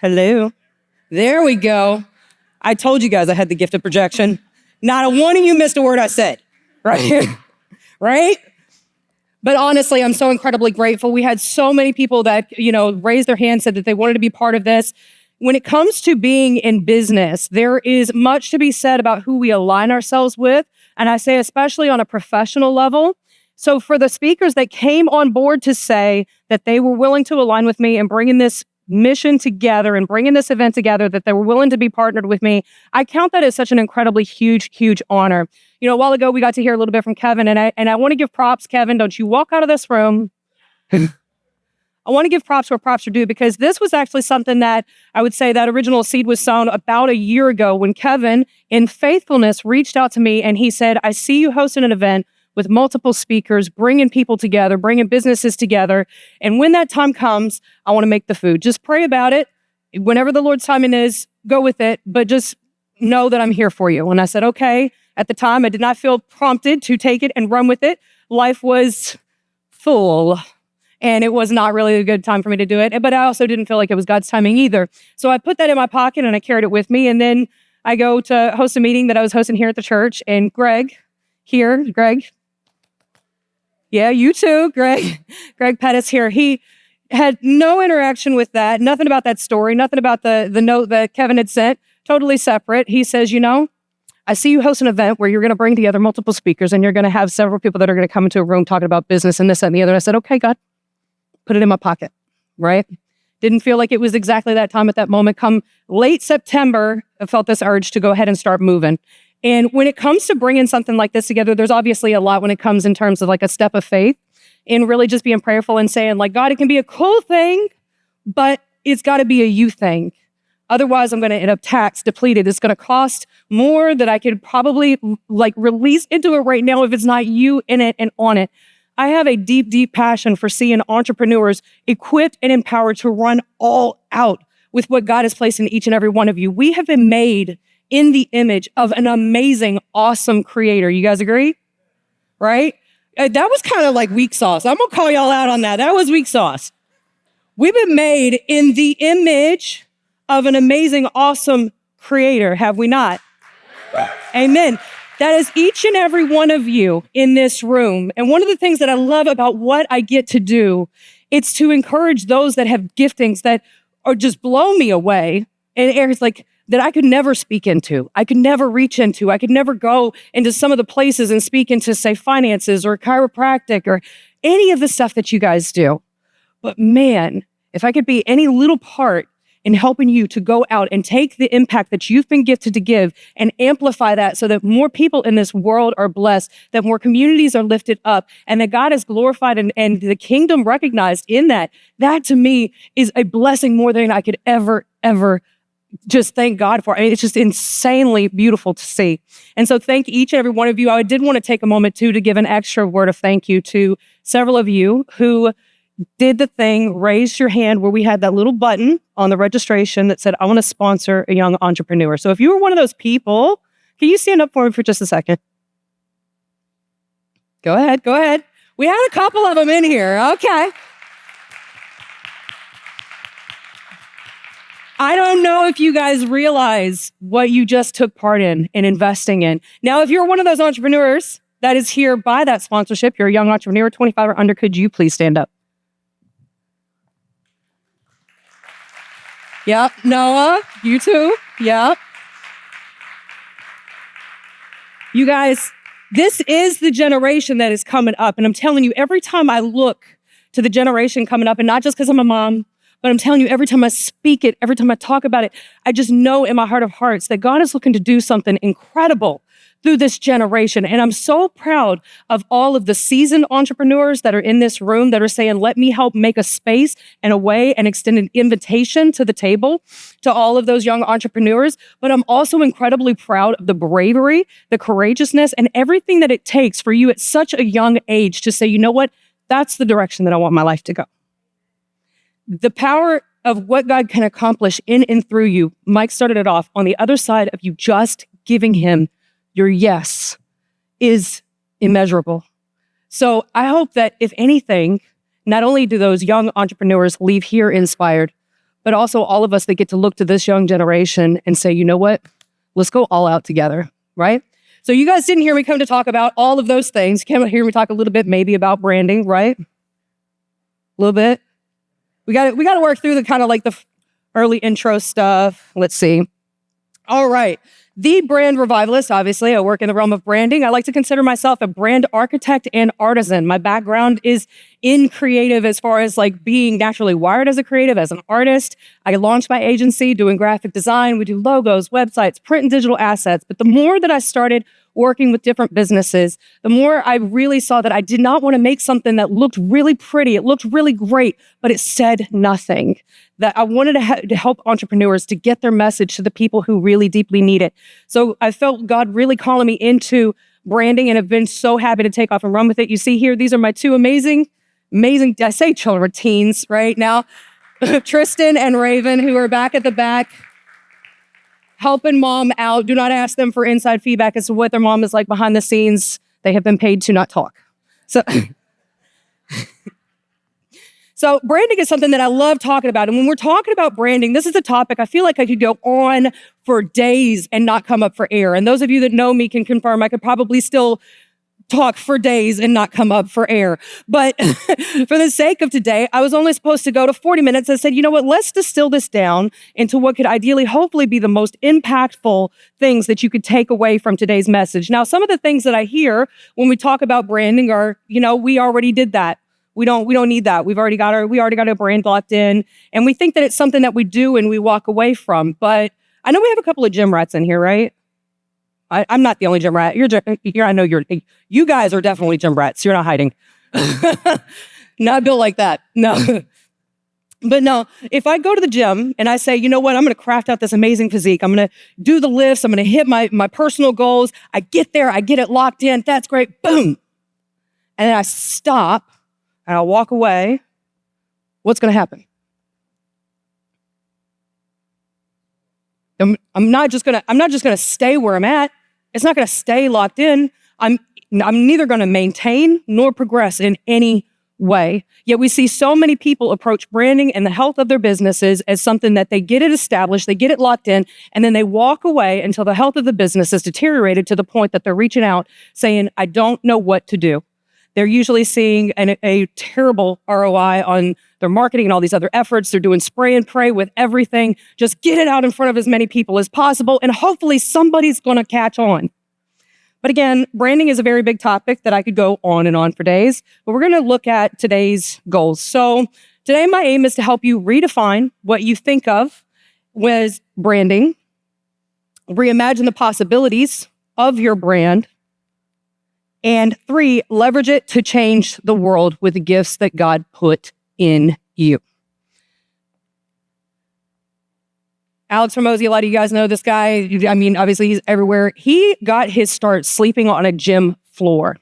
Hello. There we go. I told you guys I had the gift of projection. Not a one of you missed a word I said, right? Right? But honestly, I'm so incredibly grateful. We had so many people that, raised their hands, said that they wanted to be part of this. When it comes to being in business, there is much to be said about who we align ourselves with. And I say, especially on a professional level. So for the speakers that came on board to say that they were willing to align with me and bringing this mission together and bringing this event together, that they were willing to be partnered with me, I count that as such an incredibly huge, huge honor. A while ago, we got to hear a little bit from Kevin, and I want to give props, Kevin. Don't you walk out of this room. I want to give props where props are due, because this was actually something that I would say that original seed was sown about a year ago when Kevin, in faithfulness, reached out to me and he said, I see you hosting an event with multiple speakers, bringing people together, bringing businesses together. And when that time comes, I want to make the food. Just pray about it. Whenever the Lord's timing is, go with it. But just know that I'm here for you. And I said, okay. At the time, I did not feel prompted to take it and run with it. Life was full. And it was not really a good time for me to do it. But I also didn't feel like it was God's timing either. So I put that in my pocket and I carried it with me. And then I go to host a meeting that I was hosting here at the church. And Greg, yeah, you too, Greg Pettis here. He had no interaction with that, nothing about that story, nothing about the note that Kevin had sent, totally separate. He says, I see you host an event where you're going to bring together multiple speakers and you're going to have several people that are going to come into a room talking about business and this, that, and the other. I said, okay, God, put it in my pocket, right? Didn't feel like it was exactly that time at that moment. Come late September, I felt this urge to go ahead and start moving. And when it comes to bringing something like this together, there's obviously a lot when it comes in terms of like a step of faith and really just being prayerful and saying like, God, it can be a cool thing, but it's got to be a you thing. Otherwise, I'm going to end up tax depleted. It's going to cost more that I could probably like release into it right now if it's not you in it and on it. I have a deep, deep passion for seeing entrepreneurs equipped and empowered to run all out with what God has placed in each and every one of you. We have been made in the image of an amazing, awesome creator. You guys agree? Right? That was kind of like weak sauce. I'm going to call y'all out on that. That was weak sauce. We've been made in the image of an amazing, awesome creator, have we not? Amen. That is each and every one of you in this room. And one of the things that I love about what I get to do, it's to encourage those that have giftings that are just blow me away in areas like that I could never speak into, I could never reach into, I could never go into some of the places and speak into, say, finances or chiropractic or any of the stuff that you guys do. But man, if I could be any little part in helping you to go out and take the impact that you've been gifted to give and amplify that so that more people in this world are blessed, that more communities are lifted up, and that God is glorified and the kingdom recognized in that, that to me is a blessing more than I could ever just thank God for. I mean, it's just insanely beautiful to see. And so thank each and every one of you. I did want to take a moment too to give an extra word of thank you to several of you who did the thing, raised your hand where we had that little button on the registration that said, I want to sponsor a young entrepreneur. So if you were one of those people, can you stand up for me for just a second? Go ahead. We had a couple of them in here. Okay. I don't know if you guys realize what you just took part in and investing in. Now, if you're one of those entrepreneurs that is here by that sponsorship, you're a young entrepreneur, 25 or under, could you please stand up? Yep. Noah, you too. Yep. You guys, this is the generation that is coming up. And I'm telling you, every time I look to the generation coming up, and not just because I'm a mom, but I'm telling you, every time I speak it, every time I talk about it, I just know in my heart of hearts that God is looking to do something incredible through this generation. And I'm so proud of all of the seasoned entrepreneurs that are in this room that are saying, let me help make a space and a way and extend an invitation to the table to all of those young entrepreneurs. But I'm also incredibly proud of the bravery, the courageousness, and everything that it takes for you at such a young age to say, you know what, that's the direction that I want my life to go. The power of what God can accomplish in and through you, Mike started it off, on the other side of you just giving him your yes, is immeasurable. So I hope that if anything, not only do those young entrepreneurs leave here inspired, but also all of us that get to look to this young generation and say, you know what? Let's go all out together, right? So you guys didn't hear me come to talk about all of those things. You came to hear me talk a little bit maybe about branding, right? A little bit. We got to work through the kind of like the early intro stuff. Let's see. All right. The brand revivalist, obviously, I work in the realm of branding. I like to consider myself a brand architect and artisan. My background is in creative as far as like being naturally wired as a creative, as an artist. I launched my agency doing graphic design. We do logos, websites, print and digital assets. But the more that I started working with different businesses, the more I really saw that I did not want to make something that looked really pretty. It looked really great, but it said nothing. That I wanted to help entrepreneurs to get their message to the people who really deeply need it. So I felt God really calling me into branding and have been so happy to take off and run with it. You see here, these are my two amazing, I say children, teens right now, Tristan and Raven, who are back at the back, helping mom out. Do not ask them for inside feedback as to what their mom is like behind the scenes. They have been paid to not talk. So branding is something that I love talking about. And when we're talking about branding, this is a topic I feel like I could go on for days and not come up for air. And those of you that know me can confirm I could probably still talk for days and not come up for air. But for the sake of today, I was only supposed to go to 40 minutes. I said, you know what, let's distill this down into what could ideally, hopefully be the most impactful things that you could take away from today's message. Now, some of the things that I hear when we talk about branding are, you know, we already did that. We don't need that. We already got our brand locked in. And we think that it's something that we do and we walk away from. But I know we have a couple of gym rats in here, right? I'm not the only gym rat. I know you guys are definitely gym rats. You're not hiding. Not built like that. No. But no, if I go to the gym and I say, you know what, I'm going to craft out this amazing physique. I'm going to do the lifts. I'm going to hit my personal goals. I get there. I get it locked in. That's great. Boom. And then I stop and I'll walk away. What's going to happen? I'm not just going to stay where I'm at. It's not going to stay locked in. I'm neither going to maintain nor progress in any way. Yet we see so many people approach branding and the health of their businesses as something that they get it established, they get it locked in, and then they walk away until the health of the business is deteriorated to the point that they're reaching out saying, I don't know what to do. They're usually seeing a terrible ROI on their marketing and all these other efforts. They're doing spray and pray with everything. Just get it out in front of as many people as possible, and hopefully somebody's going to catch on. But again, branding is a very big topic that I could go on and on for days, but we're going to look at today's goals. So today my aim is to help you redefine what you think of with branding, reimagine the possibilities of your brand, and 3, leverage it to change the world with the gifts that God put in you. Alex Hormozi, a lot of you guys know this guy. I mean, obviously he's everywhere. He got his start sleeping on a gym floor.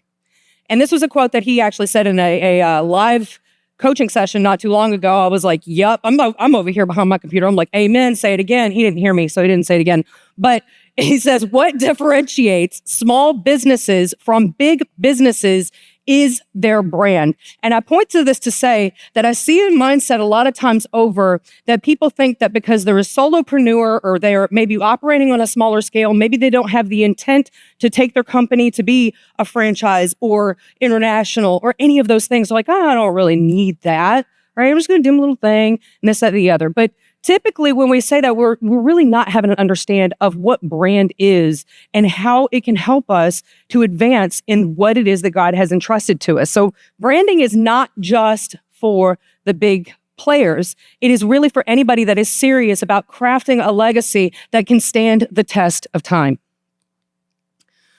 And this was a quote that he actually said in a live coaching session not too long ago. I was like, yep, I'm over here behind my computer. I'm like, amen, say it again. He didn't hear me, so he didn't say it again. But he says, what differentiates small businesses from big businesses is their brand. And I point to this to say that I see in mindset a lot of times over that people think that because they're a solopreneur or they're maybe operating on a smaller scale, maybe they don't have the intent to take their company to be a franchise or international or any of those things. They're like, oh, I don't really need that, right? I'm just going to do a little thing and this, that, and the other. But typically, when we say that, we're really not having an understand of what brand is and how it can help us to advance in what it is that God has entrusted to us. So branding is not just for the big players. It is really for anybody that is serious about crafting a legacy that can stand the test of time.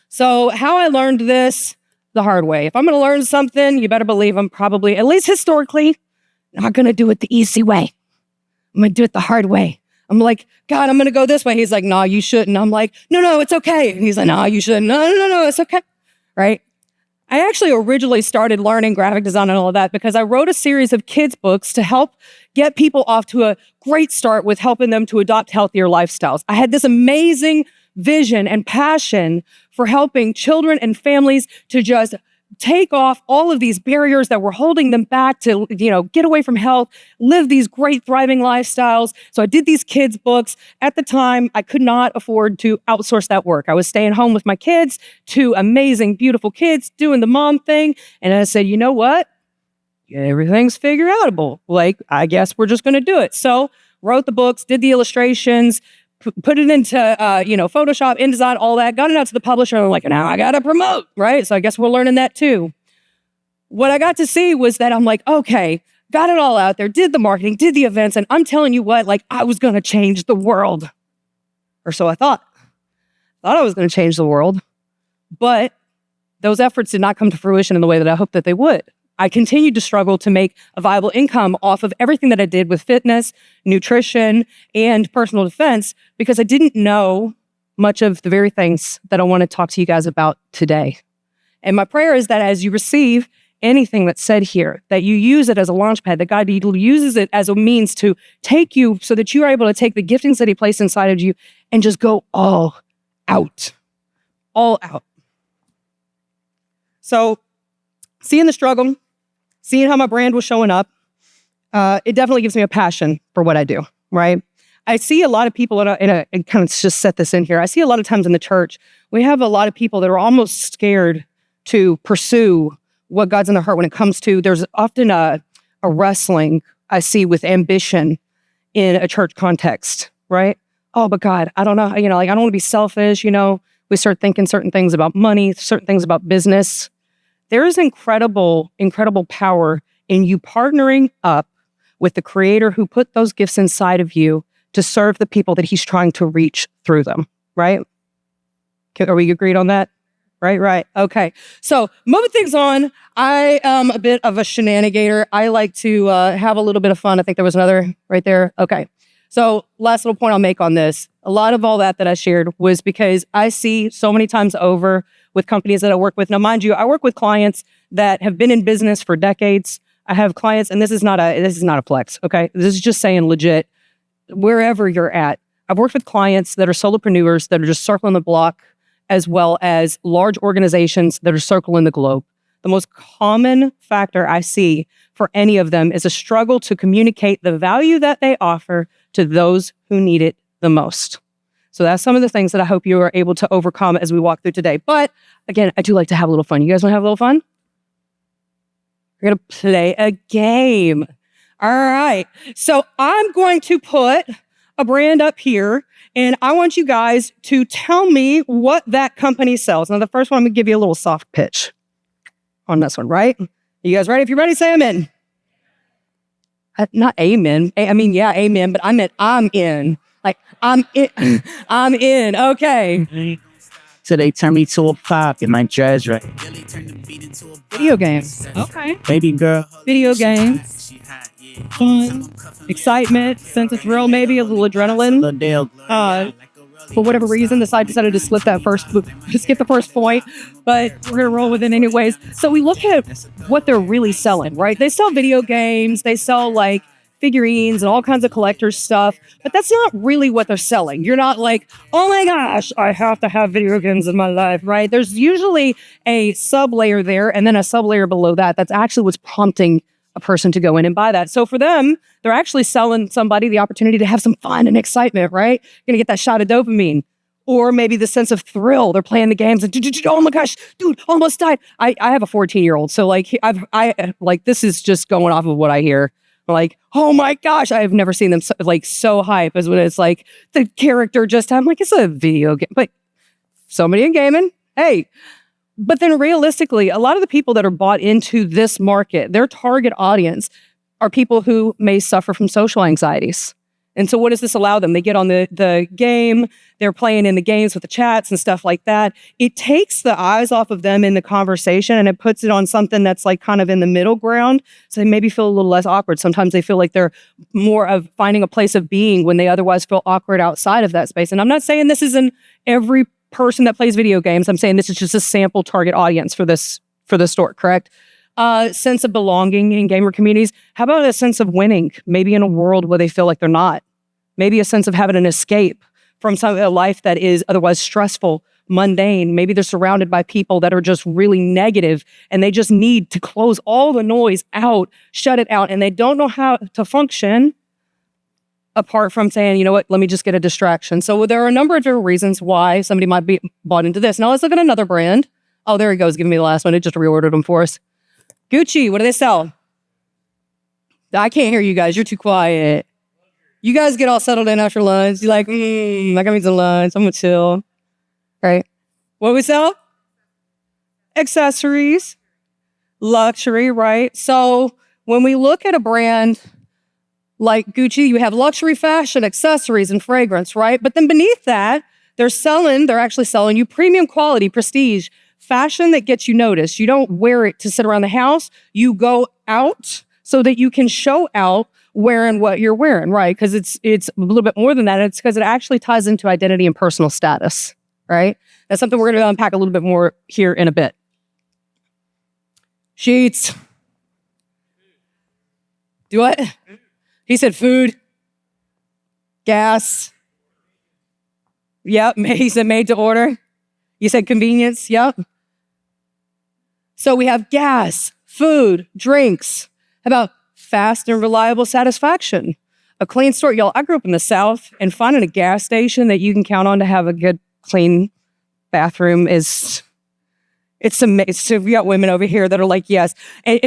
So how I learned this the hard way. If I'm going to learn something, you better believe I'm probably, at least historically, not going to do it the easy way. I'm going to do it the hard way. I'm like, God, I'm going to go this way. He's like, no, you shouldn't. I'm like, no, it's okay. And he's like, no, you shouldn't. No, it's okay. Right? I actually originally started learning graphic design and all of that because I wrote a series of kids' books to help get people off to a great start with helping them to adopt healthier lifestyles. I had this amazing vision and passion for helping children and families to just take off all of these barriers that were holding them back to, get away from health, live these great, thriving lifestyles. So I did these kids' books. At the time, I could not afford to outsource that work. I was staying home with my kids, 2 amazing, beautiful kids, doing the mom thing. And I said, you know what? Everything's figure outable. Like, I guess we're just going to do it. So wrote the books, did the illustrations, put it into, Photoshop, InDesign, all that, got it out to the publisher. And I'm like, now I got to promote, right? So I guess we're learning that too. What I got to see was that I'm like, okay, got it all out there, did the marketing, did the events. And I'm telling you what, like I was going to change the world. Or so I thought. Thought I was going to change the world. But those efforts did not come to fruition in the way that I hoped that they would. I continued to struggle to make a viable income off of everything that I did with fitness, nutrition, and personal defense because I didn't know much of the very things that I want to talk to you guys about today. And my prayer is that as you receive anything that's said here, that you use it as a launch pad, that God uses it as a means to take you so that you are able to take the giftings that He placed inside of you and just go all out. All out. So, seeing the struggle, seeing how my brand was showing up, it definitely gives me a passion for what I do, right? I see a lot of people, and kind of just set this in here, I see a lot of times in the church, we have a lot of people that are almost scared to pursue what God's in their heart when it comes to, there's often a wrestling I see with ambition in a church context, right? Oh, but God, I don't know, I don't want to be selfish, we start thinking certain things about money, certain things about business. There is incredible, incredible power in you partnering up with the Creator who put those gifts inside of you to serve the people that He's trying to reach through them, right? Are we agreed on that? Right. Okay. So moving things on, I am a bit of a shenanigator. I like to have a little bit of fun. I think there was another right there. Okay. So last little point I'll make on this. A lot of all that I shared was because I see so many times over with companies that I work with. Now, mind you, I work with clients that have been in business for decades. I have clients, and this is not a flex, okay? This is just saying legit, wherever you're at. I've worked with clients that are solopreneurs that are just circling the block, as well as large organizations that are circling the globe. The most common factor I see for any of them is a struggle to communicate the value that they offer to those who need it the most. So that's some of the things that I hope you are able to overcome as we walk through today. But again, I do like to have a little fun. You guys want to have a little fun? We're going to play a game. All right. So I'm going to put a brand up here, and I want you guys to tell me what that company sells. Now, the first one, I'm going to give you a little soft pitch on this one, right? You guys ready? If you're ready, say amen. Not amen. I mean, yeah, amen, but I meant I'm in. Like, I'm in. I'm in. Okay. So they turn me to a pop in my jazz, right? Video games. Okay. Baby girl. Video games. Fun. Excitement. Sense of thrill, maybe. A little adrenaline. For whatever reason, the side decided to skip the first point, but we're going to roll with it anyways. So we look at what they're really selling, right? They sell video games. They sell like figurines and all kinds of collector's stuff, but that's not really what they're selling. You're not like, oh my gosh, I have to have video games in my life, right? There's usually a sub-layer there and then a sub-layer below that. That's actually what's prompting a person to go in and buy that. So for them, they're actually selling somebody the opportunity to have some fun and excitement, right? You're gonna get that shot of dopamine. Or maybe the sense of thrill. They're playing the games and, oh my gosh, dude, almost died. I have a 14-year-old, so like this is just going off of what I hear. Like, oh my gosh, I have never seen them so hype as when it's like the character just, I'm like, it's a video game, but somebody in gaming, hey. But then realistically, a lot of the people that are bought into this market, their target audience are people who may suffer from social anxieties. And so what does this allow them? They get on the game, they're playing in the games with the chats and stuff like that. It takes the eyes off of them in the conversation and it puts it on something that's like kind of in the middle ground. So they maybe feel a little less awkward. Sometimes they feel like they're more of finding a place of being when they otherwise feel awkward outside of that space. And I'm not saying this is in every person that plays video games. I'm saying this is just a sample target audience for this store, correct? Sense of belonging in gamer communities. How about a sense of winning, maybe in a world where they feel like they're not? Maybe a sense of having an escape from a life that is otherwise stressful mundane. Maybe they're surrounded by people that are just really negative and they just need to close all the noise out, shut it out, and they don't know how to function apart from saying, you know what, let me just get a distraction. So there are a number of different reasons why somebody might be bought into this. Now let's look at another brand. Oh, there he goes, giving me the last one. It just reordered them for us. Gucci, what do they sell? I can't hear you guys. You're too quiet. You guys get all settled in after lunch. You're like, I got me some lunch. I'm going to chill. Right? What do we sell? Accessories. Luxury, right? So when we look at a brand like Gucci, you have luxury fashion, accessories, and fragrance, right? But then beneath that, they're actually selling you premium quality, prestige, fashion that gets you noticed. You don't wear it to sit around the house. You go out so that you can show out wearing what you're wearing, right? Because it's a little bit more than that. It's because it actually ties into identity and personal status, right? That's something we're going to unpack a little bit more here in a bit. Sheets. Do what? He said food. Gas. Yep. He said made to order. You said convenience. Yep. So we have gas, food, drinks. How about fast and reliable satisfaction? A clean store. Y'all, I grew up in the South, and finding a gas station that you can count on to have a good, clean bathroom is, it's amazing. So we got women over here that are like, yes. And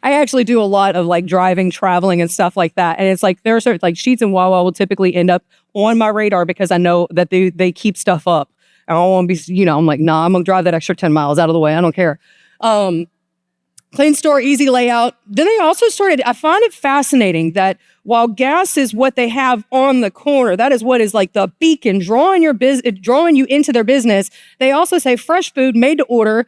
I actually do a lot of like driving, traveling, and stuff like that. And it's like, there are certain, like Sheetz and Wawa will typically end up on my radar because I know that they keep stuff up. I don't want to be, I'm like, nah, I'm going to drive that extra 10 miles out of the way. I don't care. Clean store, easy layout. Then they also started, I find it fascinating that while gas is what they have on the corner, that is what is like the beacon, drawing you into their business. They also say fresh food made to order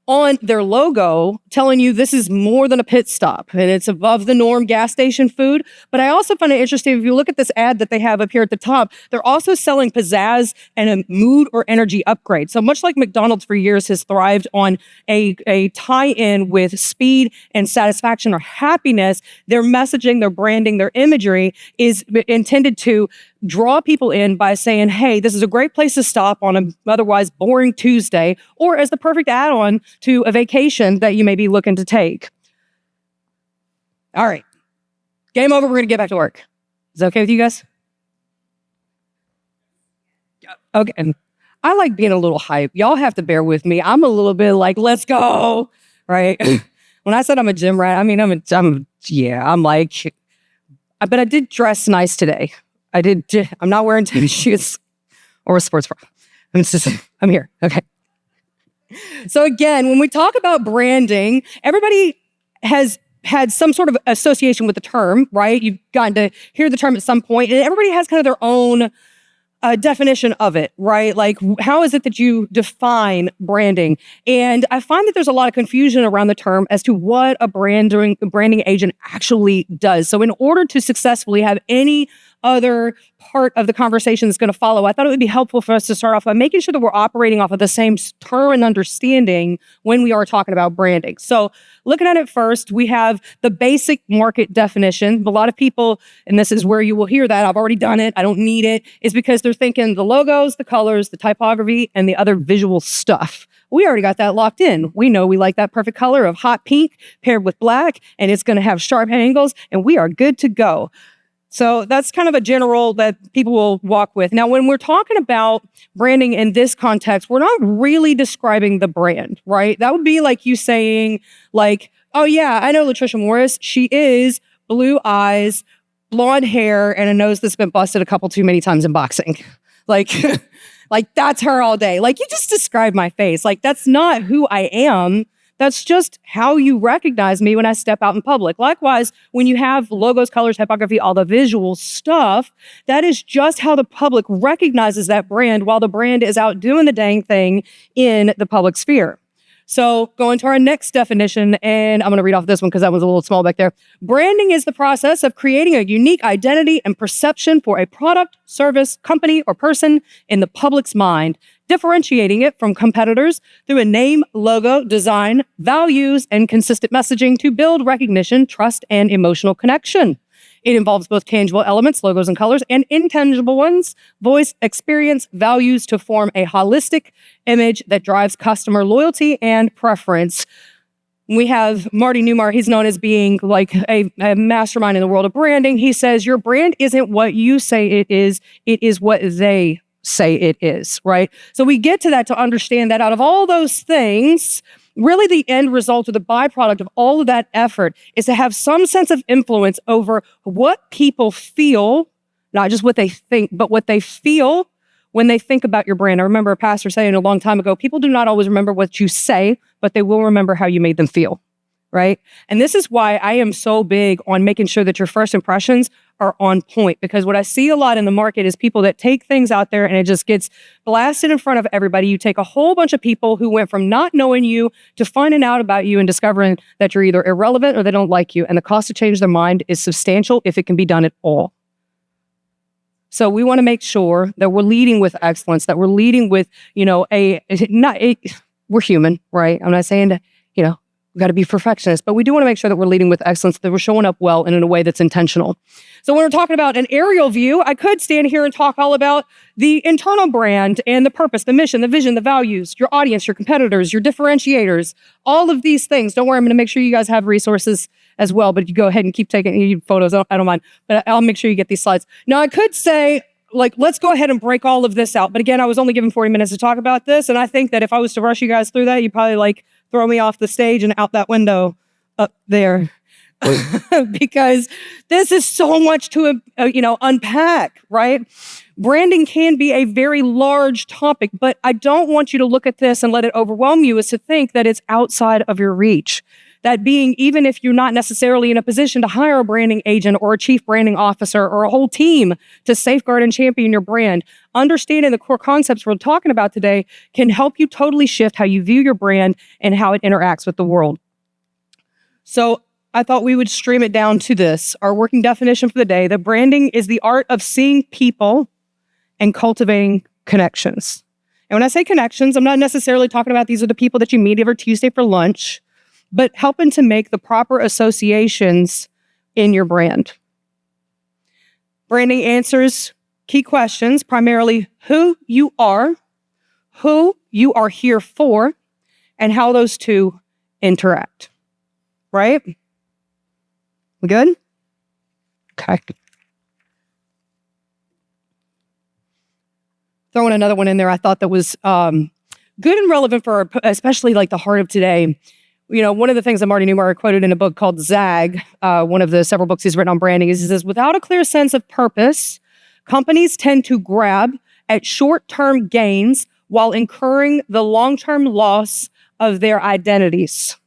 on their logo, telling you this is more than a pit stop and it's above the norm gas station food. But I also find it interesting, if you look at this ad that they have up here at the top, they're also selling pizzazz and a mood or energy upgrade. So much like McDonald's for years has thrived on a tie-in with speed and satisfaction or happiness, their messaging, their branding, their imagery is intended to draw people in by saying, hey, this is a great place to stop on an otherwise boring Tuesday, or as the perfect add-on to a vacation that you may be looking to take. All right. Game over. We're going to get back to work. Is that okay with you guys? Okay. I like being a little hype. Y'all have to bear with me. I'm a little bit like, let's go. Right? When I said I'm a gym rat, I mean, I'm like, but I did dress nice today. I'm not wearing tennis shoes or a sports bra. I'm here. Okay. So again, when we talk about branding, everybody has had some sort of association with the term, right? You've gotten to hear the term at some point, and everybody has kind of their own definition of it, right? Like, how is it that you define branding? And I find that there's a lot of confusion around the term as to what a branding agent actually does. So in order to successfully have any other part of the conversation that's going to follow, I thought it would be helpful for us to start off by making sure that we're operating off of the same term and understanding when we are talking about branding. So looking at it first, we have the basic market definition. A lot of people, and this is where you will hear that, I've already done it, I don't need it, is because they're thinking the logos, the colors, the typography, and the other visual stuff. We already got that locked in. We know we like that perfect color of hot pink paired with black, and it's going to have sharp angles, and we are good to go. So that's kind of a general that people will walk with. Now, when we're talking about branding in this context, we're not really describing the brand, right? That would be like you saying, like, oh yeah, I know LaTricia Morris. She is blue eyes, blonde hair, and a nose that's been busted a couple too many times in boxing. Like, like that's her all day. Like, you just described my face. Like, that's not who I am. That's just how you recognize me when I step out in public. Likewise, when you have logos, colors, typography, all the visual stuff, that is just how the public recognizes that brand while the brand is out doing the dang thing in the public sphere. So going to our next definition, and I'm going to read off this one because that was a little small back there. Branding is the process of creating a unique identity and perception for a product, service, company, or person in the public's mind, differentiating it from competitors through a name, logo, design, values, and consistent messaging to build recognition, trust, and emotional connection. It involves both tangible elements, logos and colors, and intangible ones, voice, experience, values to form a holistic image that drives customer loyalty and preference. We have Marty Newmar. He's known as being like a mastermind in the world of branding. He says, your brand isn't what you say it is what they say it is, right? So we get to that to understand that out of all those things, really the end result or the byproduct of all of that effort is to have some sense of influence over what people feel, not just what they think, but what they feel when they think about your brand. I remember a pastor saying a long time ago, people do not always remember what you say, but they will remember how you made them feel, right? And this is why I am so big on making sure that your first impressions are on point, because what I see a lot in the market is people that take things out there and it just gets blasted in front of everybody. You take a whole bunch of people who went from not knowing you to finding out about you and discovering that you're either irrelevant or they don't like you. And the cost to change their mind is substantial if it can be done at all. So we want to make sure that we're leading with excellence, that we're leading with, we're human, right? I'm not saying that, we've got to be perfectionists, but we do want to make sure that we're leading with excellence, that we're showing up well and in a way that's intentional. So when we're talking about an aerial view, I could stand here and talk all about the internal brand and the purpose, the mission, the vision, the values, your audience, your competitors, your differentiators, all of these things. Don't worry, I'm going to make sure you guys have resources as well, but you go ahead and keep taking photos. I don't mind, but I'll make sure you get these slides. Now, I could say, let's go ahead and break all of this out. But again, I was only given 40 minutes to talk about this. And I think that if I was to rush you guys through that, you'd probably throw me off the stage and out that window up there. Because this is so much to, unpack, right? Branding can be a very large topic, but I don't want you to look at this and let it overwhelm you, is to think that it's outside of your reach. That being, even if you're not necessarily in a position to hire a branding agent or a chief branding officer or a whole team to safeguard and champion your brand, understanding the core concepts we're talking about today can help you totally shift how you view your brand and how it interacts with the world. So I thought we would stream it down to this, our working definition for the day, that branding is the art of seeing people and cultivating connections. And when I say connections, I'm not necessarily talking about these are the people that you meet every Tuesday for lunch, but helping to make the proper associations in your brand. Branding answers key questions, primarily who you are here for, and how those two interact. Right? We good? Okay. Throwing another one in there I thought that was good and relevant for especially the heart of today. One of the things that Marty Newmar quoted in a book called Zag, one of the several books he's written on branding, is he says, without a clear sense of purpose, companies tend to grab at short-term gains while incurring the long-term loss of their identities.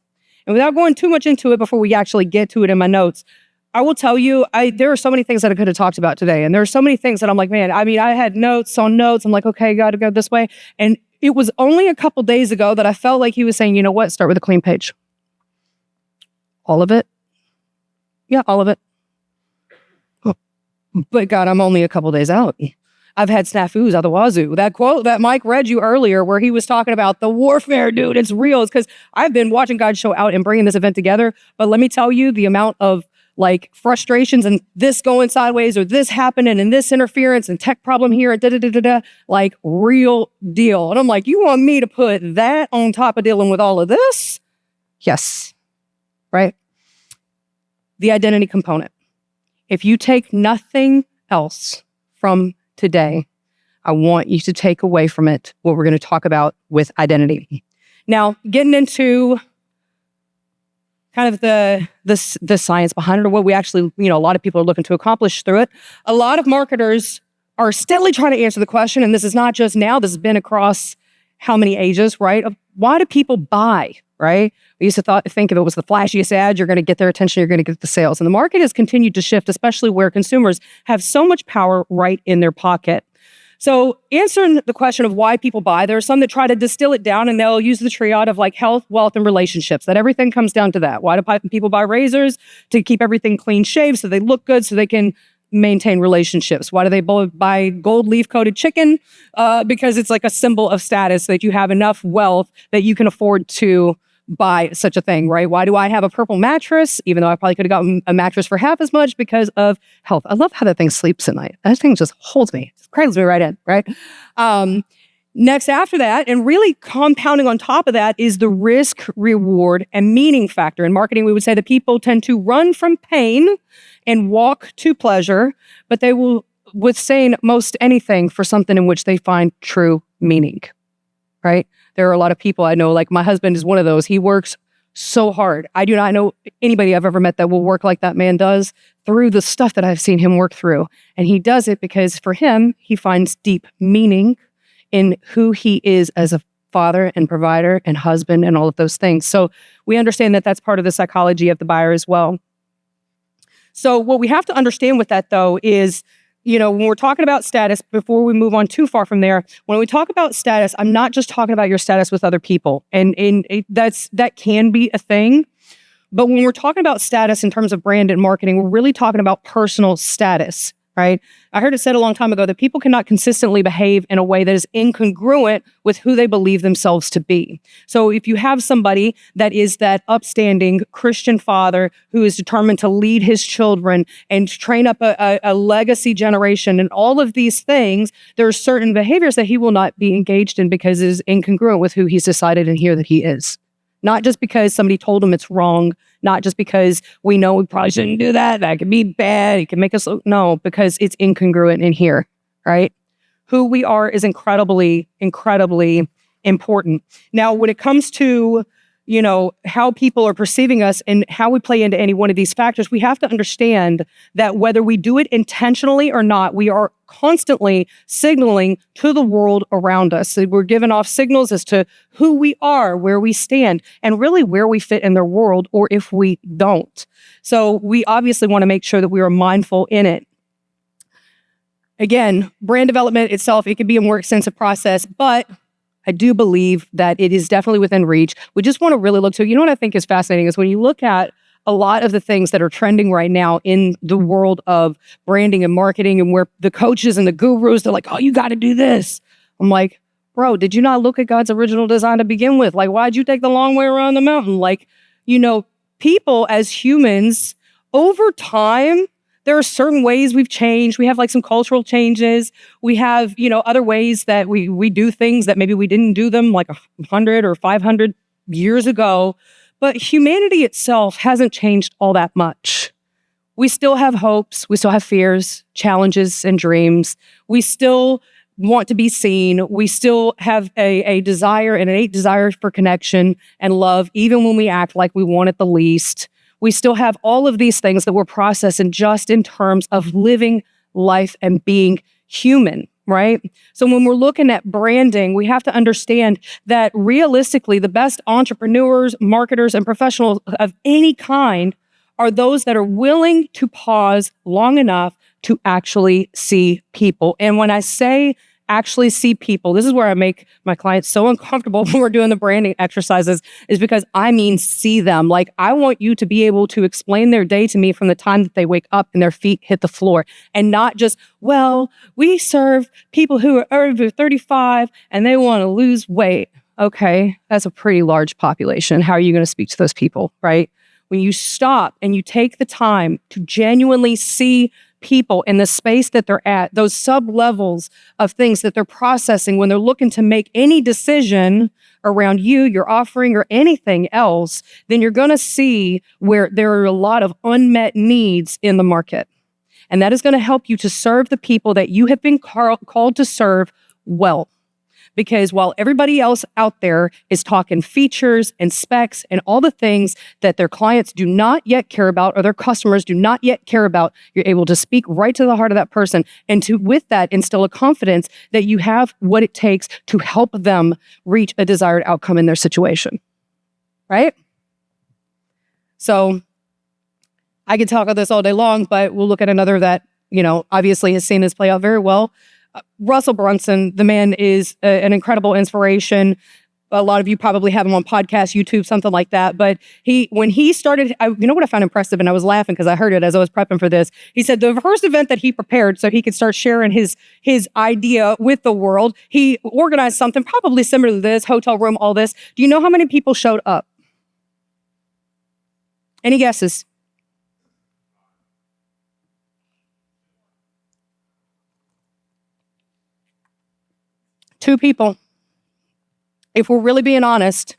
And without going too much into it before we actually get to it in my notes, I will tell you, there are so many things that I could have talked about today. And there are so many things that I'm like, man, I had notes on notes. I'm like, okay, got to go this way. And it was only a couple days ago that I felt like he was saying, you know what, start with a clean page. All of it? Yeah, all of it. Oh. But God, I'm only a couple days out. I've had snafus out the wazoo. That quote that Mike read you earlier where he was talking about the warfare, dude, it's real. It's because I've been watching God show out and bringing this event together. But let me tell you, the amount of frustrations and this going sideways or this happening and this interference and tech problem here and da-da-da-da-da, real deal. And I'm like, you want me to put that on top of dealing with all of this? Yes. Right? The identity component. If you take nothing else from today, I want you to take away from it what we're going to talk about with identity. Now, getting into kind of the science behind it, or what we actually, a lot of people are looking to accomplish through it. A lot of marketers are steadily trying to answer the question, and this is not just now, this has been across how many ages, right? Of why do people buy, right? We used to think if it was the flashiest ad, you're going to get their attention, you're going to get the sales. And the market has continued to shift, especially where consumers have so much power right in their pocket. So answering the question of why people buy, there are some that try to distill it down and they'll use the triad of health, wealth, and relationships, that everything comes down to that. Why do people buy razors? To keep everything clean shaved so they look good, so they can maintain relationships. Why do they buy gold leaf-coated chicken? Because it's a symbol of status, that you have enough wealth that you can afford to buy such a thing, right? Why do I have a purple mattress, even though I probably could have gotten a mattress for half as much because of health? I love how that thing sleeps at night. That thing just holds me, it cradles me right in, right? Next after that, and really compounding on top of that, is the risk, reward, and meaning factor. In marketing, we would say that people tend to run from pain and walk to pleasure, but they will withstand most anything for something in which they find true meaning, right? There are a lot of people I know, like my husband is one of those. He works so hard. I do not know anybody I've ever met that will work like that man does through the stuff that I've seen him work through. And he does it because for him, he finds deep meaning in who he is as a father and provider and husband and all of those things. So we understand that that's part of the psychology of the buyer as well. So what we have to understand with that, though, is, when we're talking about status, before we move on too far from there, when we talk about status, I'm not just talking about your status with other people. And that can be a thing. But when we're talking about status in terms of brand and marketing, we're really talking about personal status, right? I heard it said a long time ago that people cannot consistently behave in a way that is incongruent with who they believe themselves to be. So if you have somebody that is that upstanding Christian father who is determined to lead his children and train up a legacy generation and all of these things, there are certain behaviors that he will not be engaged in because it is incongruent with who he's decided in here that he is. Not just because somebody told him it's wrong, not just because we know we probably shouldn't do that, that could be bad, it can make us look, no, because it's incongruent in here, right? Who we are is incredibly, incredibly important. Now, when it comes to, how people are perceiving us and how we play into any one of these factors, we have to understand that whether we do it intentionally or not, we are constantly signaling to the world around us. So we're giving off signals as to who we are, where we stand, and really where we fit in their world, or if we don't. So we obviously want to make sure that we are mindful in it. Again, brand development itself, it can be a more extensive process, but I do believe that it is definitely within reach. We just want to really look to, what I think is fascinating is when you look at a lot of the things that are trending right now in the world of branding and marketing, and where the coaches and the gurus, they're like, oh, you got to do this. I'm like, bro, did you not look at God's original design to begin with? Like, why'd you take the long way around the mountain? Like, people as humans over time, there are certain ways we've changed. We have like some cultural changes. We have, other ways that we do things that maybe we didn't do them like 100 or 500 years ago. But humanity itself hasn't changed all that much. We still have hopes. We still have fears, challenges, and dreams. We still want to be seen. We still have a desire, an innate desire for connection and love, even when we act like we want it the least. We still have all of these things that we're processing just in terms of living life and being human, right? So when we're looking at branding, we have to understand that realistically, the best entrepreneurs, marketers, and professionals of any kind are those that are willing to pause long enough to actually see people. And when I say actually see people, this is where I make my clients so uncomfortable when we're doing the branding exercises, is because I mean see them. Like, I want you to be able to explain their day to me from the time that they wake up and their feet hit the floor, and not just, well, we serve people who are over 35 and they want to lose weight. Okay, that's a pretty large population. How are you going to speak to those people, right? When you stop and you take the time to genuinely see people in the space that they're at, those sub-levels of things that they're processing when they're looking to make any decision around you, your offering, or anything else, then you're going to see where there are a lot of unmet needs in the market. And that is going to help you to serve the people that you have been called to serve well. Because while everybody else out there is talking features and specs and all the things that their clients do not yet care about, or their customers do not yet care about, you're able to speak right to the heart of that person, and to, with that, instill a confidence that you have what it takes to help them reach a desired outcome in their situation, right? So I could talk about this all day long, but we'll look at another that, obviously has seen this play out very well. Russell Brunson, the man is an incredible inspiration. A lot of you probably have him on podcast, YouTube, something like that. But when he started, what I found impressive, and I was laughing because I heard it as I was prepping for this. He said the first event that he prepared so he could start sharing his idea with the world, he organized something probably similar to this, hotel room, all this. Do you know how many people showed up? Any guesses? Two people. If we're really being honest,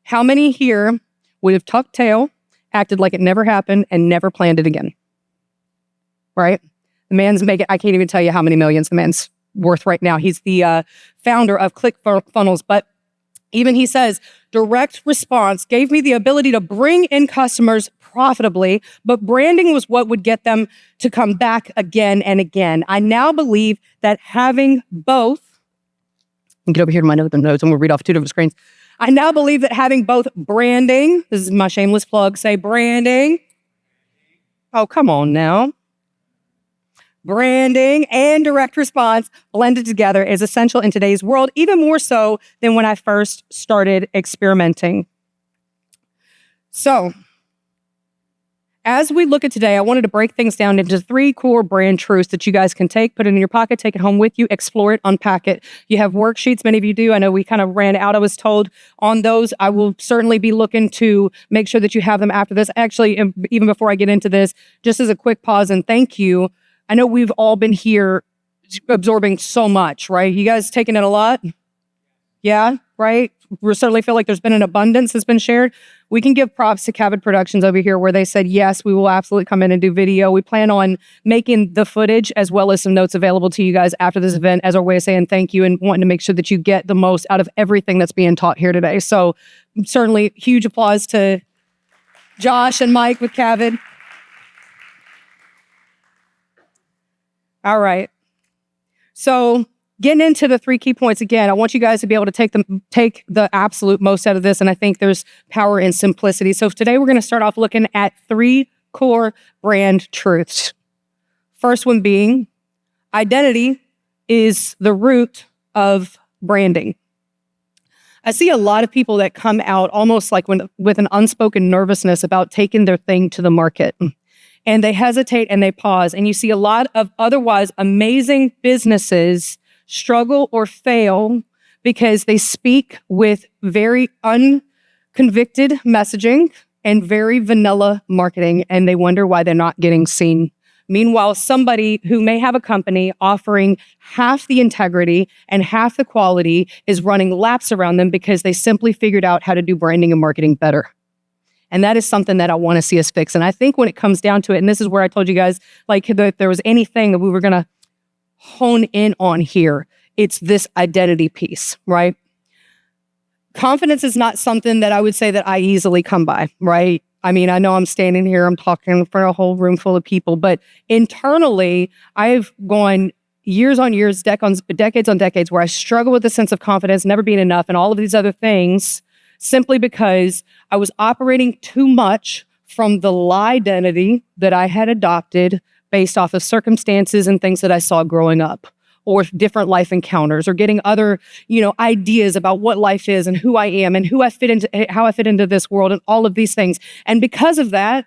how many here would have tucked tail, acted like it never happened, and never planned it again? Right? The man's making, I can't even tell you how many millions the man's worth right now. He's the founder of ClickFunnels, but even he says, direct response gave me the ability to bring in customers profitably, but branding was what would get them to come back again and again. I now believe that having both, get over here to my notes, and we'll read off two different screens. I now believe that having both branding, this is my shameless plug, say branding. Oh, come on now. Branding and direct response blended together is essential in today's world, even more so than when I first started experimenting. So, as we look at today, I wanted to break things down into 3 core brand truths that you guys can take, put it in your pocket, take it home with you, explore it, unpack it. You have worksheets, many of you do. I know we kind of ran out, I was told, on those. I will certainly be looking to make sure that you have them after this. Actually, even before I get into this, just as a quick pause and thank you. I know we've all been here absorbing so much, right? You guys taking in a lot? Yeah, right? We certainly feel like there's been an abundance that's been shared. We can give props to Cavid Productions over here where they said, yes, we will absolutely come in and do video. We plan on making the footage as well as some notes available to you guys after this event as our way of saying thank you and wanting to make sure that you get the most out of everything that's being taught here today. So certainly huge applause to Josh and Mike with Cavid. All right. So getting into the 3 key points again, I want you guys to be able to take the absolute most out of this. And I think there's power in simplicity. So today we're going to start off looking at 3 core brand truths. First one being identity is the root of branding. I see a lot of people that come out almost like with an unspoken nervousness about taking their thing to the market. And they hesitate and they pause. And you see a lot of otherwise amazing businesses struggle or fail because they speak with very unconvicted messaging and very vanilla marketing, and they wonder why they're not getting seen. Meanwhile, somebody who may have a company offering half the integrity and half the quality is running laps around them because they simply figured out how to do branding and marketing better. And that is something that I want to see us fix. And I think when it comes down to it, and this is where I told you guys, like, if there was anything that we were going to hone in on here, it's this identity piece, right? Confidence is not something that I would say that I easily come by, right? I mean, I know I'm standing here, I'm talking for a whole room full of people, but internally, I've gone years on years, decades on decades, where I struggle with a sense of confidence, never being enough, and all of these other things, simply because I was operating too much from the lie identity that I had adopted based off of circumstances and things that I saw growing up, or different life encounters, or getting other, ideas about what life is and who I am and how I fit into this world and all of these things. And because of that,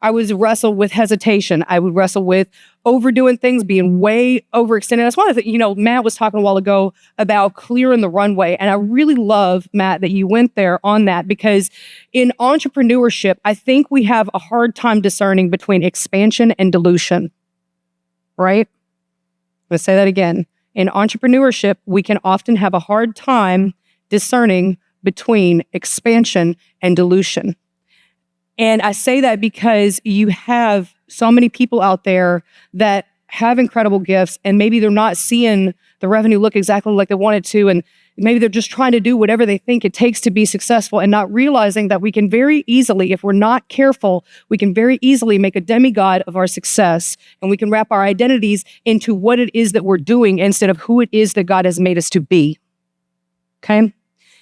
I would wrestle with hesitation. I would wrestle with overdoing things, being way overextended. That's one of the, Matt was talking a while ago about clearing the runway. And I really love, Matt, that you went there on that, because in entrepreneurship, I think we have a hard time discerning between expansion and dilution, right? Let's say that again. In entrepreneurship, we can often have a hard time discerning between expansion and dilution. And I say that because you have so many people out there that have incredible gifts, and maybe they're not seeing the revenue look exactly like they want it to, and maybe they're just trying to do whatever they think it takes to be successful, and not realizing that we can very easily, if we're not careful, we can very easily make a demigod of our success, and we can wrap our identities into what it is that we're doing instead of who it is that God has made us to be. Okay?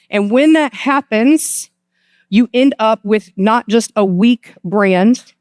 And when that happens, you end up with not just a weak brand,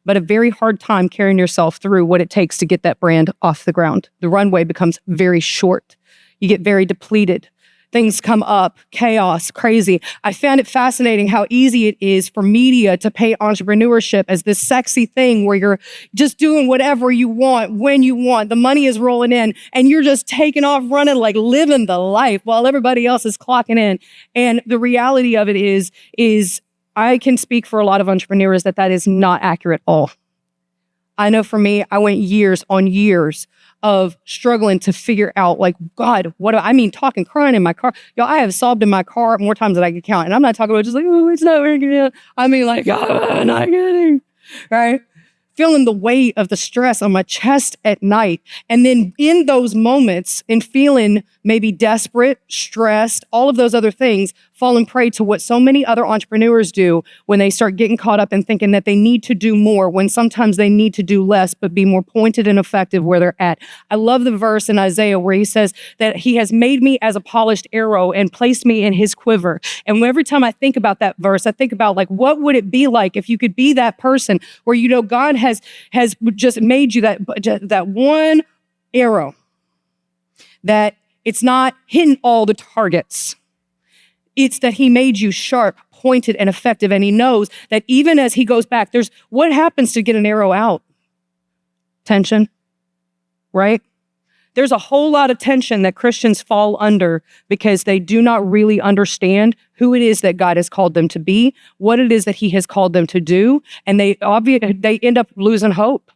but a very hard time carrying yourself through what it takes to get that brand off the ground. The runway becomes very short. You get very depleted. Things come up, chaos, crazy. I found it fascinating how easy it is for media to paint entrepreneurship as this sexy thing where you're just doing whatever you want, when you want. The money is rolling in, and you're just taking off running, like living the life while everybody else is clocking in. And the reality of it is I can speak for a lot of entrepreneurs that is not accurate at all. I know for me, I went years on years of struggling to figure out, like, God, what do I mean? Talking, crying in my car. Y'all, I have sobbed in my car more times than I can count. And I'm not talking about just like, oh, it's not working out. I mean, like, oh, not getting, right? Feeling the weight of the stress on my chest at night. And then in those moments, in feeling maybe desperate, stressed, all of those other things, falling prey to what so many other entrepreneurs do when they start getting caught up and thinking that they need to do more, when sometimes they need to do less, but be more pointed and effective where they're at. I love the verse in Isaiah where he says that he has made me as a polished arrow and placed me in his quiver. And every time I think about that verse, I think about, like, what would it be like if you could be that person where, you know, God has just made you that one arrow, that it's not hitting all the targets. It's that he made you sharp, pointed, and effective. And he knows that even as he goes back, there's what happens to get an arrow out? Tension, right? There's a whole lot of tension that Christians fall under because they do not really understand who it is that God has called them to be, what it is that he has called them to do. And they end up losing hope,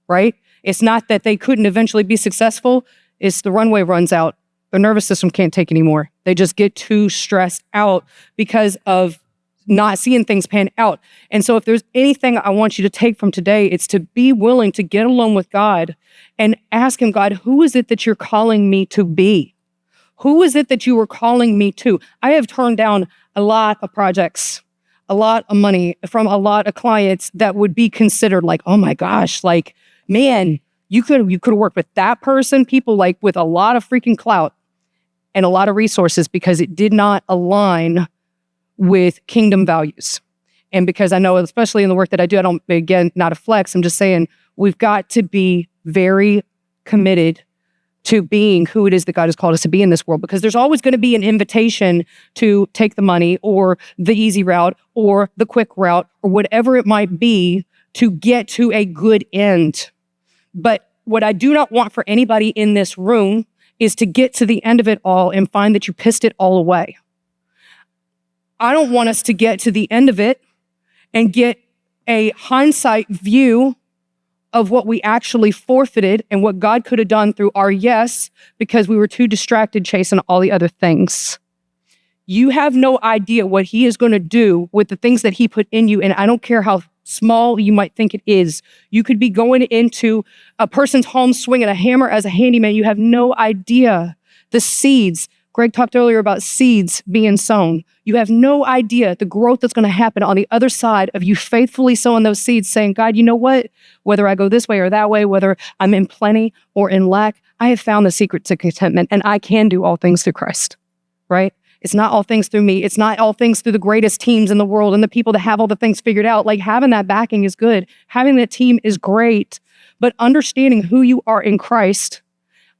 right? It's not that they couldn't eventually be successful. It's the runway runs out. Their nervous system can't take anymore. They just get too stressed out because of not seeing things pan out. And so if there's anything I want you to take from today, it's to be willing to get alone with God and ask him, God, who is it that you're calling me to be? Who is it that you were calling me to? I have turned down a lot of projects, a lot of money from a lot of clients that would be considered like, oh my gosh, like, man, you could have worked with that person, people like with a lot of freaking clout and a lot of resources, because it did not align with kingdom values. And because I know, especially in the work that I do, I don't, again, not a flex, I'm just saying we've got to be very committed to being who it is that God has called us to be in this world, because there's always going to be an invitation to take the money or the easy route or the quick route or whatever it might be to get to a good end. But what I do not want for anybody in this room is to get to the end of it all and find that you pissed it all away. I don't want us to get to the end of it and get a hindsight view of what we actually forfeited and what God could have done through our yes, because we were too distracted chasing all the other things. You have no idea what he is going to do with the things that he put in you. And I don't care how small you might think it is. You could be going into a person's home swinging a hammer as a handyman. You have no idea the seeds. Greg talked earlier about seeds being sown. You have no idea the growth that's going to happen on the other side of you faithfully sowing those seeds, saying, God, you know what? Whether I go this way or that way, whether I'm in plenty or in lack, I have found the secret to contentment, and I can do all things through Christ, right? It's not all things through me. It's not all things through the greatest teams in the world and the people that have all the things figured out. Like, having that backing is good. Having that team is great. But understanding who you are in Christ,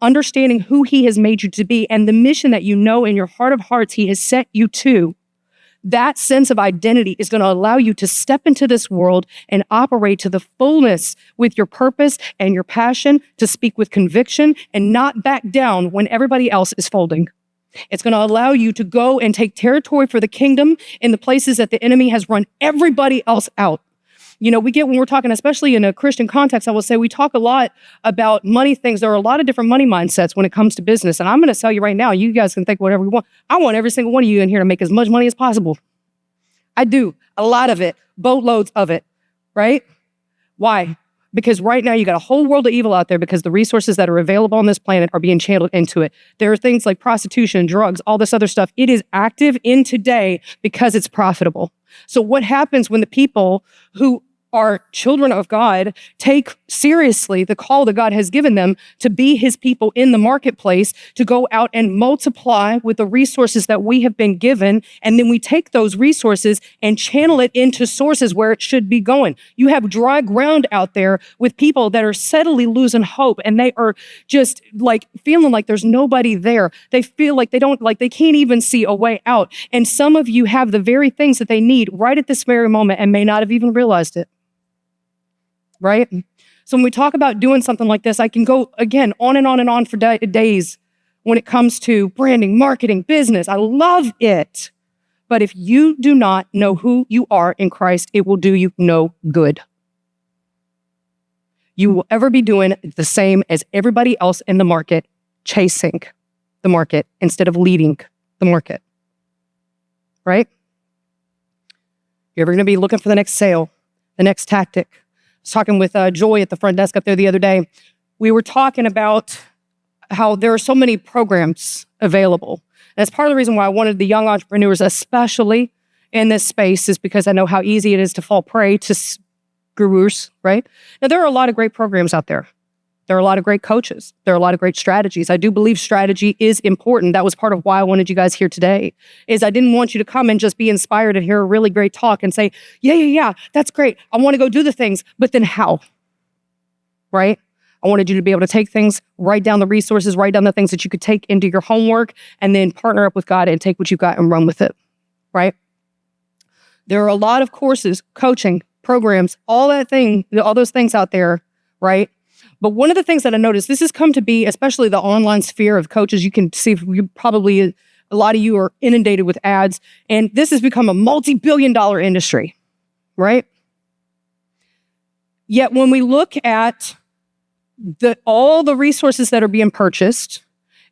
understanding who he has made you to be, and the mission that you know in your heart of hearts he has set you to, that sense of identity is going to allow you to step into this world and operate to the fullness with your purpose and your passion, to speak with conviction and not back down when everybody else is folding. It's going to allow you to go and take territory for the kingdom in the places that the enemy has run everybody else out. You know, when we're talking, especially in a Christian context, I will say we talk a lot about money things. There are a lot of different money mindsets when it comes to business. And I'm going to tell you right now, you guys can think whatever you want. I want every single one of you in here to make as much money as possible. I do. A lot of it. Boatloads of it. Right? Why? Because right now you got a whole world of evil out there, because the resources that are available on this planet are being channeled into it. There are things like prostitution, drugs, all this other stuff. It is active in today because it's profitable. So what happens when the people who are children of God take seriously the call that God has given them to be his people in the marketplace, to go out and multiply with the resources that we have been given, and then we take those resources and channel it into sources where it should be going. You have dry ground out there with people that are steadily losing hope, and they are just like feeling like there's nobody there. They feel like they can't even see a way out. And some of you have the very things that they need right at this very moment and may not have even realized it. Right? So when we talk about doing something like this, I can go, again, on and on and on for days when it comes to branding, marketing, business. I love it. But if you do not know who you are in Christ, it will do you no good. You will ever be doing the same as everybody else in the market, chasing the market instead of leading the market. Right? You're ever going to be looking for the next sale, the next tactic. I was talking with Joy at the front desk up there the other day. We were talking about how there are so many programs available. And that's part of the reason why I wanted the young entrepreneurs, especially in this space, is because I know how easy it is to fall prey to gurus, right? Now, there are a lot of great programs out there. There are a lot of great coaches. There are a lot of great strategies. I do believe strategy is important. That was part of why I wanted you guys here today, is I didn't want you to come and just be inspired and hear a really great talk and say, yeah, that's great. I want to go do the things, but then how? Right? I wanted you to be able to take things, write down the resources, write down the things that you could take into your homework, and then partner up with God and take what you've got and run with it, right? There are a lot of courses, coaching, programs, all those things out there, right? But one of the things that I noticed, this has come to be, especially the online sphere of coaches, you can see a lot of you are inundated with ads, and this has become a multi-billion-dollar industry, right? Yet when we look at all the resources that are being purchased,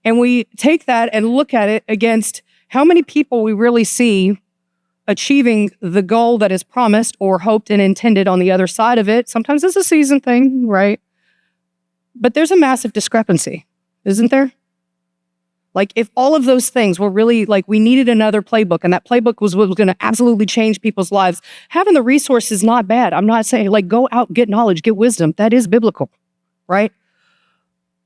and we take that and look at it against how many people we really see achieving the goal that is promised or hoped and intended on the other side of it. Sometimes it's a season thing, right? But there's a massive discrepancy, isn't there? Like, if all of those things were really, like, we needed another playbook, and that playbook was what was going to absolutely change people's lives, having the resource is not bad. I'm not saying, like, go out, get knowledge, get wisdom. That is biblical, right?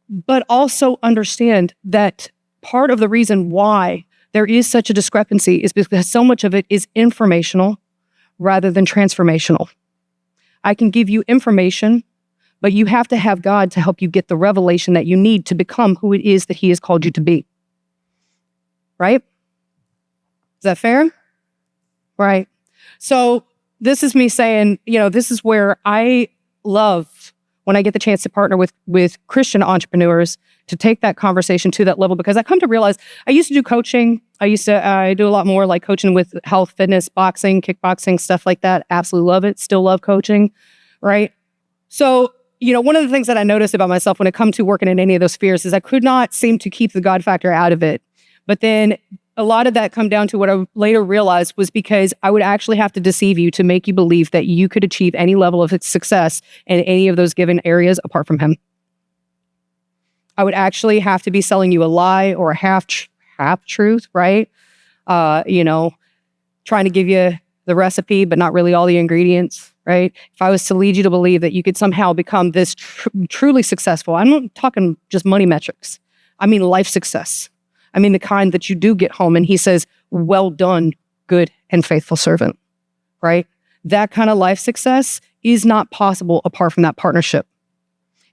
But also understand that part of the reason why there is such a discrepancy is because so much of it is informational rather than transformational. I can give you information, but you have to have God to help you get the revelation that you need to become who it is that He has called you to be. Right? Is that fair? Right. So this is me saying, this is where I love when I get the chance to partner with Christian entrepreneurs to take that conversation to that level, because I come to realize I used to do coaching. I do a lot more like coaching with health, fitness, boxing, kickboxing, stuff like that. Absolutely love it. Still love coaching. Right. So, one of the things that I noticed about myself when it comes to working in any of those spheres is I could not seem to keep the God factor out of it. But then a lot of that come down to what I later realized was because I would actually have to deceive you to make you believe that you could achieve any level of success in any of those given areas apart from Him. I would actually have to be selling you a lie or a half truth, right? Trying to give you the recipe, but not really all the ingredients, right? If I was to lead you to believe that you could somehow become this truly successful, I'm not talking just money metrics. I mean life success. I mean the kind that you do get home and He says, well done, good and faithful servant, right? That kind of life success is not possible apart from that partnership.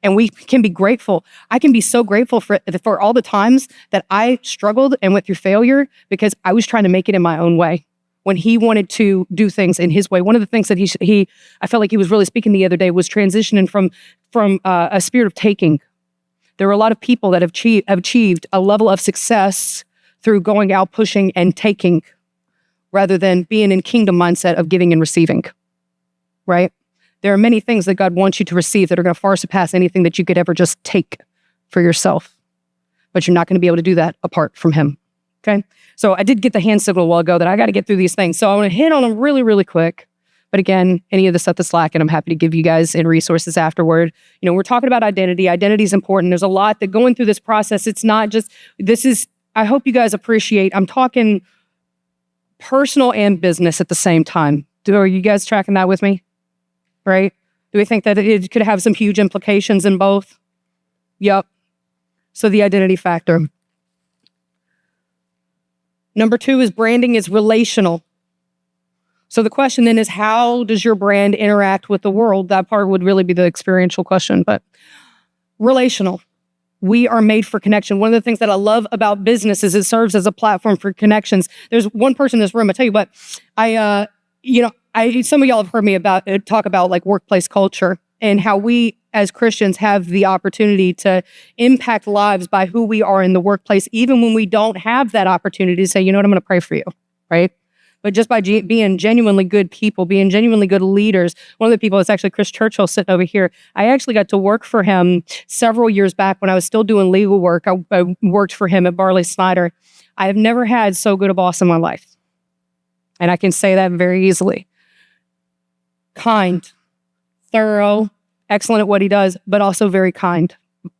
And we can be grateful. I can be so grateful for all the times that I struggled and went through failure because I was trying to make it in my own way when He wanted to do things in His way. One of the things that I felt like He was really speaking the other day was transitioning from a spirit of taking. There are a lot of people that have achieved a level of success through going out, pushing, and taking, rather than being in kingdom mindset of giving and receiving, right? There are many things that God wants you to receive that are going to far surpass anything that you could ever just take for yourself. But you're not going to be able to do that apart from Him, okay? So I did get the hand signal a while ago that I got to get through these things. So I want to hit on them really, really quick. But again, any of the stuff that's lacking, I'm happy to give you guys in resources afterward. We're talking about identity. Identity is important. There's a lot that going through this process, it's not just, I hope you guys appreciate, I'm talking personal and business at the same time. Are you guys tracking that with me? Right? Do we think that it could have some huge implications in both? Yep. So the identity factor. Number 2 is branding is relational. So the question then is, how does your brand interact with the world? That part would really be the experiential question, but relational. We are made for connection. One of the things that I love about business is it serves as a platform for connections. There's one person in this room, I tell you what, some of y'all have heard me talk about like workplace culture and how we as Christians have the opportunity to impact lives by who we are in the workplace, even when we don't have that opportunity to say, I'm going to pray for you, right? but just by being genuinely good people, being genuinely good leaders. One of the people is actually Chris Churchill sitting over here. I actually got to work for him several years back when I was still doing legal work. I worked for him at Barley Snyder. I have never had so good a boss in my life. And I can say that very easily. Kind, thorough, excellent at what he does, but also very kind,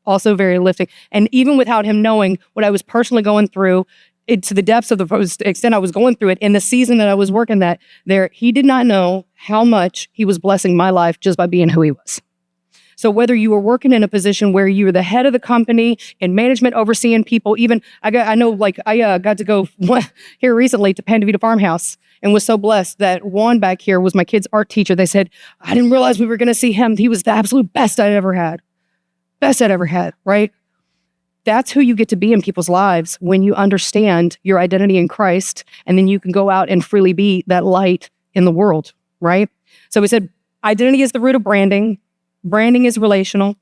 also very lifting. And even without him knowing what I was personally going through, to the depths of the extent I was going through it in the season that I was working that there, he did not know how much he was blessing my life just by being who he was. So whether you were working in a position where you were the head of the company in management, overseeing people, even I got to go here recently to Panda Vida Farmhouse and was so blessed that Juan back here was my kid's art teacher. They said, I didn't realize we were going to see him. He was the absolute best I'd ever had. Best I'd ever had, right? That's who you get to be in people's lives when you understand your identity in Christ, and then you can go out and freely be that light in the world, right? So we said identity is the root of branding. Branding is relational.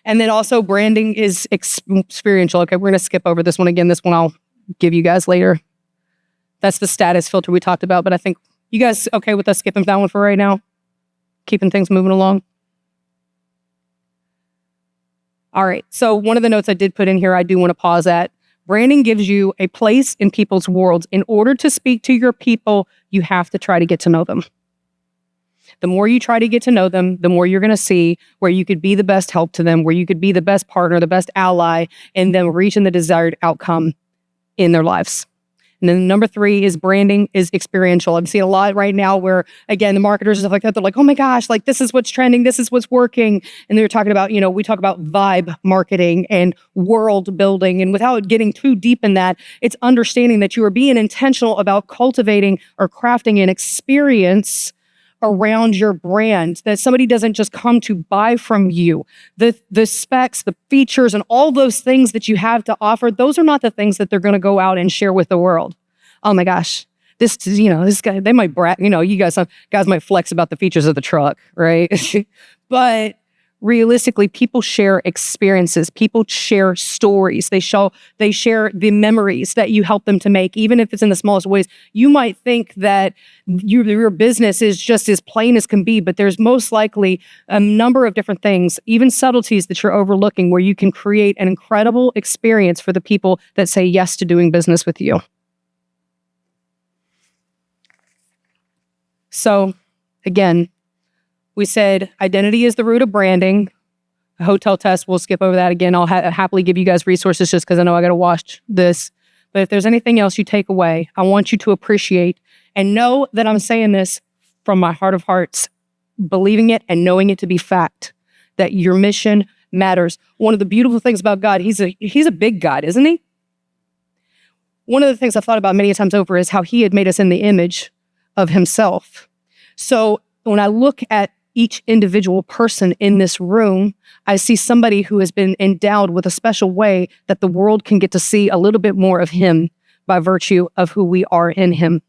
And then also branding is experiential. Okay, we're going to skip over this one again. This one I'll give you guys later. That's the status filter we talked about, but I think you guys okay with us skipping that one for right now? Keeping things moving along? All right, so one of the notes I did put in here, I do want to pause at. Branding gives you a place in people's worlds. In order to speak to your people, you have to try to get to know them. The more you try to get to know them, the more you're going to see where you could be the best help to them, where you could be the best partner, the best ally, and them reaching the desired outcome in their lives. And then number 3 is branding is experiential. I'm seeing a lot right now where, again, the marketers and stuff like that, they're like, oh my gosh, like this is what's trending, this is what's working. And they're talking about, we talk about vibe marketing and world building. And without getting too deep in that, it's understanding that you are being intentional about cultivating or crafting an experience around your brand, that somebody doesn't just come to buy from you. The specs, the features, and all those things that you have to offer, those are not the things that they're going to go out and share with the world. Oh my gosh, this guy, they might brag, you guys might flex about the features of the truck, right? But realistically, people share experiences, people share stories, they share the memories that you help them to make, even if it's in the smallest ways. You might think that your business is just as plain as can be, but there's most likely a number of different things, even subtleties that you're overlooking, where you can create an incredible experience for the people that say yes to doing business with you. So again, we said identity is the root of branding. A hotel test, we'll skip over that again. I'll happily give you guys resources just because I know I got to watch this. But if there's anything else you take away, I want you to appreciate and know that I'm saying this from my heart of hearts, believing it and knowing it to be fact, that your mission matters. One of the beautiful things about God, he's a big God, isn't he? One of the things I've thought about many times over is how he had made us in the image of himself. So when I look at each individual person in this room, I see somebody who has been endowed with a special way that the world can get to see a little bit more of him by virtue of who we are in him.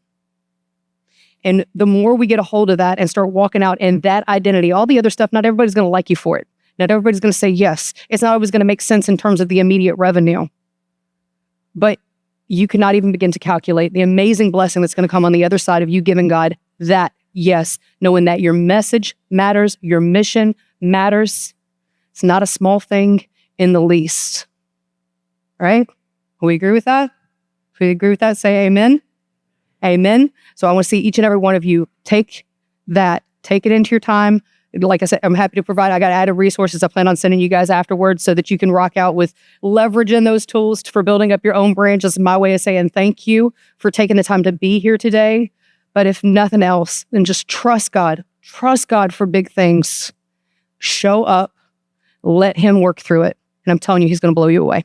And the more we get a hold of that and start walking out in that identity, all the other stuff, not everybody's going to like you for it. Not everybody's going to say yes. It's not always going to make sense in terms of the immediate revenue. But you cannot even begin to calculate the amazing blessing that's going to come on the other side of you giving God that yes, knowing that your message matters, your mission matters. It's not a small thing in the least. All right? We agree with that? If we agree with that, say amen. Amen. So I want to see each and every one of you take that, take it into your time. Like I said, I'm happy to provide. I got added resources I plan on sending you guys afterwards so that you can rock out with leveraging those tools for building up your own brand. Just my way of saying thank you for taking the time to be here today. But if nothing else, then just trust God. Trust God for big things. Show up. Let him work through it. And I'm telling you, he's going to blow you away.